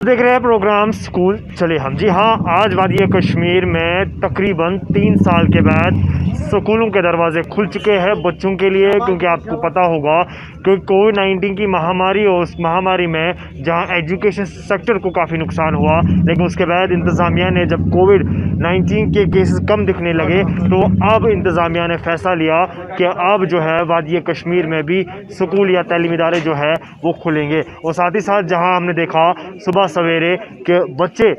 देख रहे हैं प्रोग्राम स्कूल चले हम। जी हाँ, आज वादी कश्मीर में तकरीबन 3 साल के बाद स्कूलों के दरवाजे खुल चुके हैं बच्चों के लिए, क्योंकि आपको पता होगा कि कोविड-19 की महामारी और उस महामारी में जहां एजुकेशन सेक्टर को काफ़ी नुकसान हुआ, लेकिन उसके बाद इंतज़ामिया ने जब कोविड-19 के केसेस कम दिखने लगे तो अब इंतज़ामिया ने फैसला लिया कि अब जो है वादी कश्मीर में भी स्कूल या तालीमी इदारे जो है वो खुलेंगे। और साथ ही साथ जहाँ हमने देखा सुबह सवेरे के बच्चे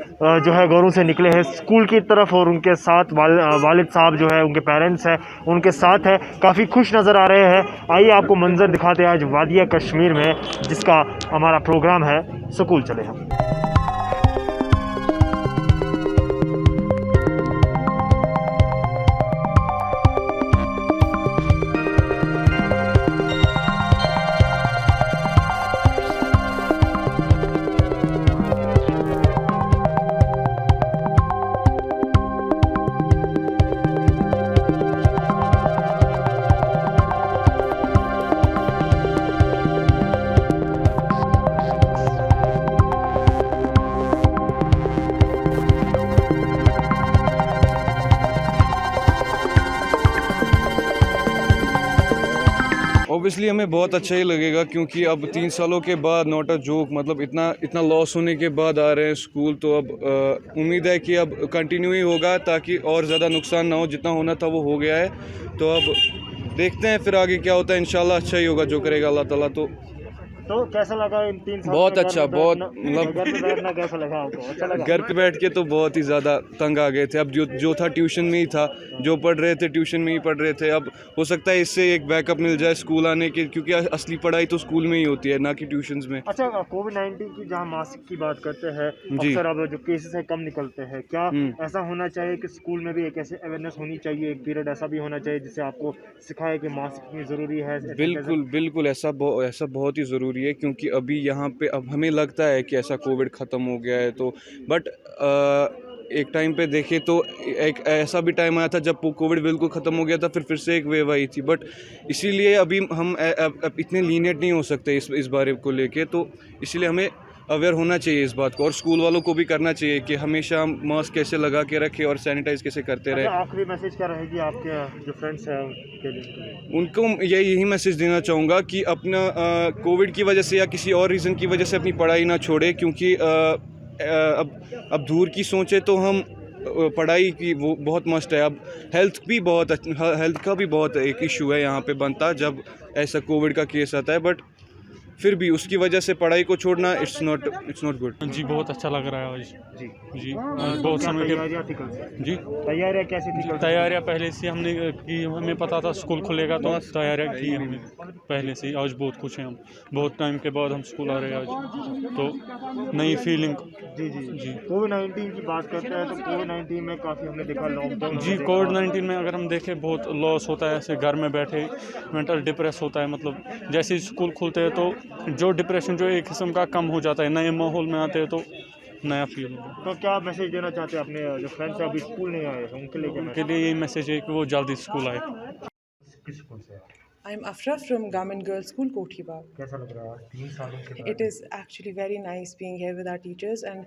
जो है घरों से निकले हैं स्कूल की तरफ, और उनके साथ वालिद साहब जो है, उनके पेरेंट्स हैं, उनके साथ है, काफ़ी खुश नज़र आ रहे हैं। आइए आपको मंजर दिखाते हैं आज वादिया कश्मीर में, जिसका हमारा प्रोग्राम है स्कूल चले हम। ऑब्वियसली हमें बहुत अच्छा ही लगेगा, क्योंकि अब 3 सालों के बाद नॉट अ जोक, मतलब इतना लॉस होने के बाद आ रहे हैं स्कूल, तो अब उम्मीद है कि अब कंटिन्यू ही होगा ताकि और ज़्यादा नुकसान ना हो। जितना होना था वो हो गया है, तो अब देखते हैं फिर आगे क्या होता है। इंशाल्लाह अच्छा ही होगा जो करेगा अल्लाह ताला। तो कैसा लगा इन 3 साल बहुत में अच्छा, बहुत मतलब घर पे बैठना कैसा लगा आपको? अच्छा लगा? घर पे बैठ के तो बहुत ही ज़्यादा तंग आ गए थे। अब जो था ट्यूशन में ही था, जो पढ़ रहे थे ट्यूशन में ही पढ़ रहे थे। अब हो सकता है इससे एक बैकअप मिल जाए स्कूल आने के, क्योंकि असली पढ़ाई तो स्कूल में ही होती है, ना कि ट्यूशन्स में। अच्छा, कोविड-19 की जहाँ मास्क की बात करते हैं, अक्सर अब जो केसेस है कम निकलते हैं, क्या ऐसा होना चाहिए कि स्कूल में भी एक ऐसे अवेयरनेस होनी चाहिए, एक पीरियड ऐसा भी होना चाहिए जिससे आपको सिखाए कि मास्क कितनी ज़रूरी है? बिल्कुल बिल्कुल, ऐसा बहुत ही ज़रूरी है, क्योंकि अभी यहाँ पे अब हमें लगता है कि ऐसा कोविड ख़त्म हो गया है, तो बट एक टाइम पे देखें तो एक ऐसा भी टाइम आया था जब कोविड बिल्कुल ख़त्म हो गया था, फिर से एक वेव आई थी। बट इसीलिए अभी हम अब इतने लीनियंट नहीं हो सकते इस बारे को लेके, तो इसीलिए हमें अवेयर होना चाहिए इस बात को, और स्कूल वालों को भी करना चाहिए कि हमेशा मास्क कैसे लगा के रखें और सैनिटाइज कैसे करते रहे। आखिरी मैसेज क्या रहेगी आपके जो फ्रेंड्स हैं उनके लिए? उनको यही मैसेज देना चाहूँगा कि अपना कोविड की वजह से या किसी और रीज़न की वजह से अपनी पढ़ाई ना छोड़े, क्योंकि अब दूर की सोचे तो हम पढ़ाई की वो बहुत मस्ट है। अब हेल्थ का भी बहुत एक इशू है यहाँ पे बनता जब ऐसा कोविड का केस आता है, बट फिर भी उसकी वजह से पढ़ाई को छोड़ना इट्स नॉट गुड। जी बहुत अच्छा लग रहा है आज। जी बहुत समय के जी तैयारियाँ कैसी थी? तैयारियाँ पहले से हमने की, हमें पता था स्कूल खुलेगा तो तैयारियाँ की हमने पहले से। आज बहुत खुश हैं हम, बहुत टाइम के बाद हम स्कूल आ रहे हैं आज, तो नई फीलिंग। जी कोविड-19 की बात करते हैं तो कोविड-19 में काफ़ी हमने देखा लॉकडाउन। जी कोविड-19 में अगर हम देखें बहुत लॉस होता है, ऐसे घर में बैठे मेंटल डिप्रेस होता है। मतलब जैसे स्कूल खुलते हैं तो जो डिप्रेशन जो एक किस्म का कम हो जाता है, नए माहौल में आते हैं तो नया फील। तो क्या मैसेज देना चाहते हैं अपने जो फ्रेंड्स अभी स्कूल नहीं आए हैं उनके लिए? उनके लिए यही मैसेज है कि वो जल्दी स्कूल आए। किस स्कूल से? I'm Afra from Government Girls School, Kothi Bagh. कैसा लग रहा है 3 सालों के बाद? It is actually very nice being here with our teachers, and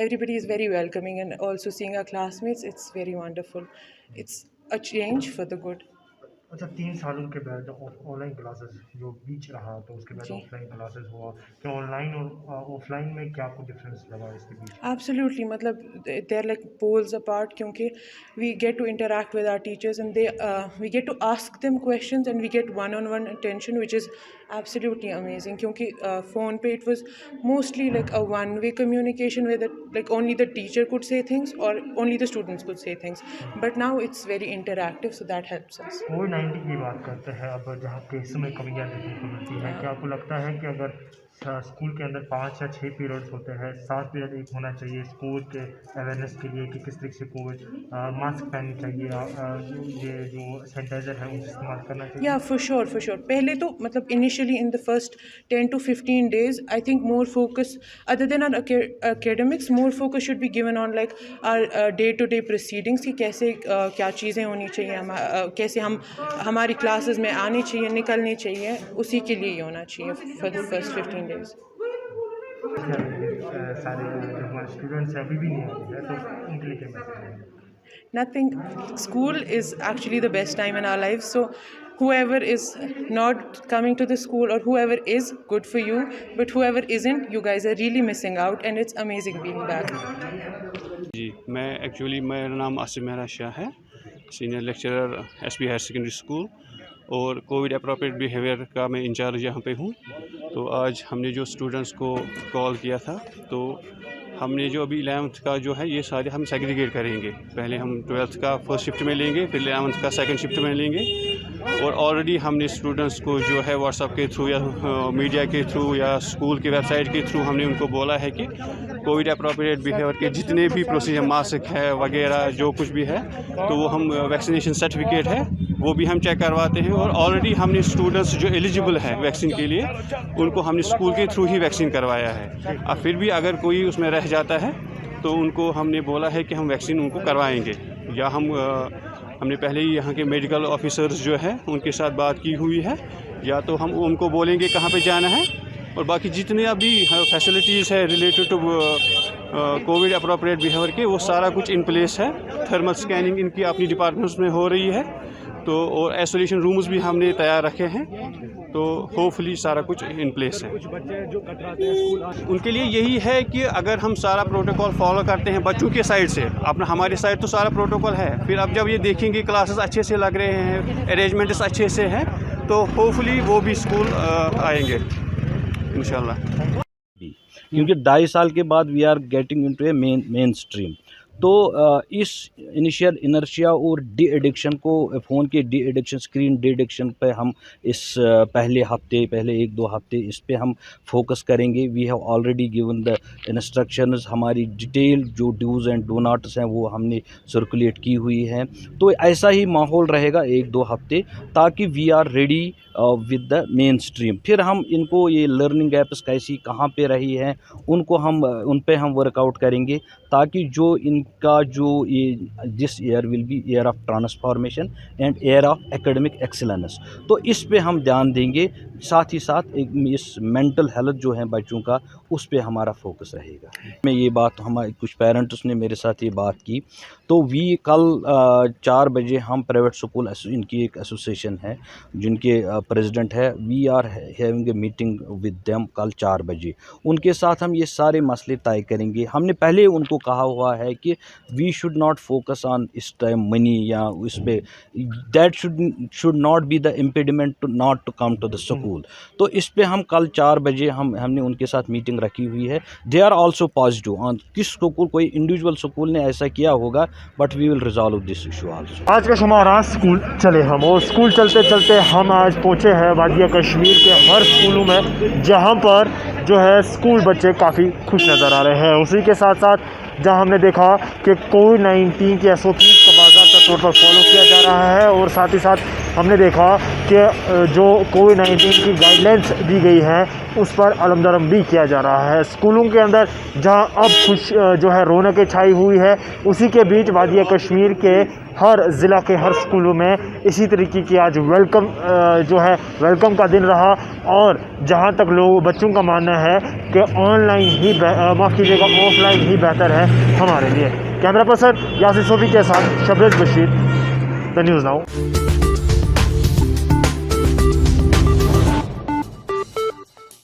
everybody is very welcoming, and also seeing our classmates, it's very wonderful. It's a change for the good. अच्छा, 3 सालों के बाद ऑनलाइन क्लासेस जो बीच रहा तो उसके बाद जी। Offline classes हुआ, तो ऑनलाइन और ऑफलाइन में क्या आपको डिफरेंस लगा इसके बीच? Absolutely, मतलब they are like poles apart, क्योंकि we get to interact with our teachers, and we get to ask them questions, and we get one-on-one attention, which is absolutely amazing. क्योंकि phone पे it was mostly like a one-way communication where like only the teacher could say things or only the students could say things, but now it's very interactive, so that helps us. कोविड-19 की बात करते हैं, अब जहाँ case में कमियाँ देखने को मिलती हैं, क्या आपको लगता है कि अगर स्कूल के अंदर 5 या 6 पीरियड्स होते हैं, 7 पीरियड एक होना चाहिए स्कूल के अवेयरनेस के लिए कि किस तरीके से कोविड मास्क पहननी चाहिए, ये जो सैनिटाइज़र है उसे इस्तेमाल करना चाहिए? या फॉर श्योर पहले तो मतलब initially in the first 10 to 15 days I think more focus other than our academics, more focus should be given on like our day to day proceedings कि कैसे क्या चीज़ें होनी चाहिए, कैसे हम हमारी क्लासेस में आनी चाहिए, निकलनी चाहिए, उसी के लिए ही होना चाहिए फॉर द फर्स्ट 15 days. सारे जो हमारे स्टूडेंट्स हैं अभी भी नहीं आए हैं, तो उनके लिए क्या मैसेज है? Nothing. School is actually the best time in our lives. So whoever is not coming to the school or whoever is, good for you. But whoever isn't, you guys are really missing out, and it's amazing being back. जी मेरा नाम आसिम मेहरा शाह है, senior lecturer SP higher secondary school और covid appropriate behaviour का मैं in charge यहाँ पे हूँ। तो आज हमने जो स्टूडेंट्स को कॉल किया था, तो हमने जो अभी 11th का जो है ये सारे हम सेग्रीगेट करेंगे। पहले हम 12th का फर्स्ट शिफ्ट में लेंगे, फिर 11th का सेकंड शिफ्ट में लेंगे। और ऑलरेडी हमने स्टूडेंट्स को जो है व्हाट्सएप के थ्रू या मीडिया के थ्रू या स्कूल की वेबसाइट के थ्रू हमने उनको बोला है कि कोविड अप्रोप्रिएट बिहेवियर के जितने भी प्रोसीजर, मास्क है वगैरह जो कुछ भी है, तो वो हम वैक्सीनेशन सर्टिफिकेट है वो भी हम चेक करवाते हैं। और ऑलरेडी हमने स्टूडेंट्स जो एलिजिबल है वैक्सीन के लिए, उनको हमने स्कूल के थ्रू ही वैक्सीन करवाया है। अब फिर भी अगर कोई उसमें रह जाता है तो उनको हमने बोला है कि हम वैक्सीन उनको करवाएंगे, या हमने पहले ही यहाँ के मेडिकल ऑफिसर्स जो है उनके साथ बात की हुई है, या तो हम उनको बोलेंगे कहाँ पे जाना है। और बाकी जितने अभी फैसिलिटीज़ है related to covid appropriate behaviour के, वो सारा कुछ इन प्लेस है। थर्मल स्कैनिंग इनकी अपनी डिपार्टमेंट्स में हो रही है, तो और आइसोलेशन रूम्स भी हमने तैयार रखे हैं, तो होपफुली सारा कुछ इन प्लेस है। कुछ बच्चे जो कतराते हैं स्कूल उनके लिए यही है कि अगर हम सारा प्रोटोकॉल फॉलो करते हैं बच्चों के साइड से, अपना हमारे साइड तो सारा प्रोटोकॉल है, फिर अब जब ये देखेंगे क्लासेस अच्छे से लग रहे हैं, अरेंजमेंट्स अच्छे से हैं, तो होपफुली वो भी स्कूल आएंगे इंशाल्लाह। क्योंकि 2.5 साल के बाद we are getting into a mainstream, तो इस इनिशियल इनर्शिया और डी एडिक्शन को, फ़ोन के de addiction, screen de addiction पे हम इस पहले 1-2 हफ्ते इस पे हम फोकस करेंगे। We have already given the instructions, हमारी डिटेल जो डूज़ एंड डू नॉट्स हैं वो हमने सर्कुलेट की हुई हैं। तो ऐसा ही माहौल रहेगा 1-2 हफ्ते, ताकि we are ready with the mainstream. फिर हम इनको ये लर्निंग ऐप्स कैसी कहाँ पे रही हैं उनको हम उन पे हम वर्कआउट करेंगे, ताकि जो इनका जो ये this year will be year of transformation and year of academic excellence, तो इस पे हम ध्यान देंगे। साथ ही साथ इस मेंटल हेल्थ जो है बच्चों का, उस पे हमारा फोकस रहेगा। मैं ये बात, हमारे कुछ पेरेंट्स ने मेरे साथ ये बात की, तो कल 4 बजे हम प्राइवेट स्कूल, इनकी एक एसोसिएशन है जिनके प्रेसिडेंट है, we are having a meeting with them कल 4 बजे। उनके साथ हम ये सारे मसले तय करेंगे। हमने पहले उनको कहा हुआ है कि we should not focus on इस टाइम मनी या उस पे, that should not be the impediment to not to come to the school. तो इस पे हम कल 4 बजे हमने उनके साथ मीटिंग रखी हुई है। They are also positive on किस स्कूल, कोई इंडिविजुअल स्कूल ने ऐसा किया होगा, but we will resolve this issue also. आज का शुमारा स्कूल चले हम, और स्कूल चलते चलते हम आज पहुँचे हैं वादिया कश्मीर के हर स्कूलों में, जहाँ पर जो है स्कूल बच्चे काफ़ी खुश नज़र आ रहे हैं। उसी के साथ साथ जहाँ हमने देखा कि कोविड-19 की SOPs का बाज़ाब्ता तौर पर फॉलो किया जा रहा है, और साथ ही साथ हमने देखा कि जो कोविड-19 की गाइडलाइंस दी गई हैं उस पर अलमदरम भी किया जा रहा है। स्कूलों के अंदर जहां अब खुश जो है रौनकें छाई हुई है, उसी के बीच वादिया कश्मीर के हर ज़िला के हर स्कूलों में इसी तरीके की आज वेलकम का दिन रहा। और जहां तक बच्चों का मानना है कि ऑनलाइन ही ऑफलाइन ही बेहतर है हमारे लिए। कैमरा पर्सन यासिर सोफी के साथ Shabrez Bashir, the news now.